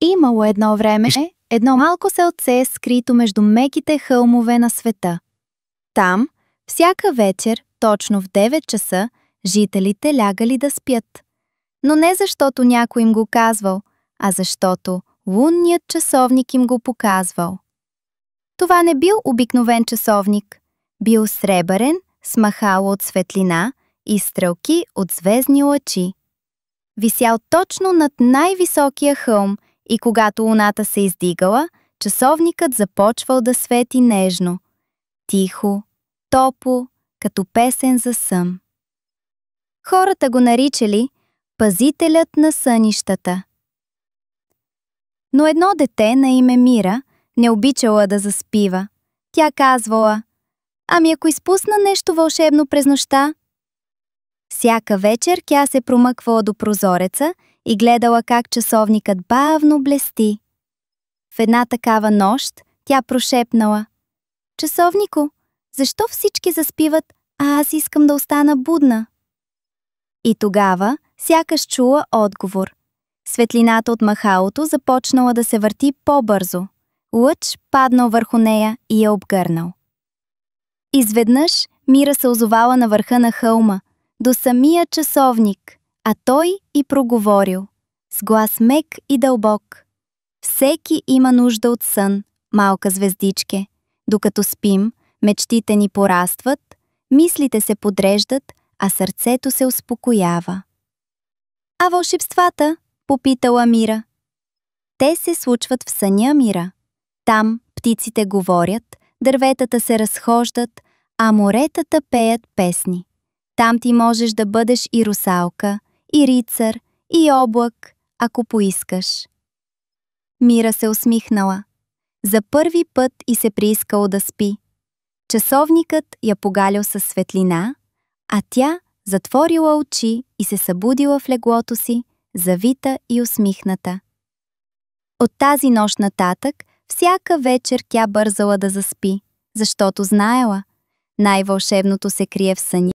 Имало едно време едно малко селце, скрито между меките хълмове на света. Там, всяка вечер, точно в 9 часа, жителите лягали да спят. Но не защото някой им го казвал, а защото лунният часовник им го показвал. Това не бил обикновен часовник. Бил сребърен, с махало от светлина и стрелки от звездни лъчи. Висял точно над най-високия хълм и когато луната се издигала, часовникът започвал да свети нежно, тихо, топло, като песен за сън. Хората го наричали пазителят на сънищата. Но едно дете на име Мира не обичала да заспива. Тя казвала: „Ами ако изпусна нещо вълшебно през нощта?“ Всяка вечер тя се промъквала до прозореца и гледала как часовникът бавно блести. В една такава нощ тя прошепнала: „Часовнико, защо всички заспиват, а аз искам да остана будна?“ И тогава сякаш чула отговор. Светлината от махалото започнала да се върти по-бързо. Лъч паднал върху нея и я обгърнал. Изведнъж Мира се озовала на върха на хълма, до самия часовник, а той и проговорил, с глас мек и дълбок: „Всеки има нужда от сън, малка звездичке. Докато спим, мечтите ни порастват, мислите се подреждат, а сърцето се успокоява.“ „А вълшебствата?“ попитала Мира. „Те се случват в съня, Мира. Там птиците говорят, дърветата се разхождат, а моретата пеят песни. Там ти можеш да бъдеш и русалка, и рицар, и облак, ако поискаш.“ Мира се усмихнала. За първи път и се приискало да спи. Часовникът я погалял със светлина, а тя затворила очи и се събудила в леглото си, завита и усмихната. От тази нощ нататък всяка вечер тя бързала да заспи, защото знаела, най-вълшебното се крие в съня.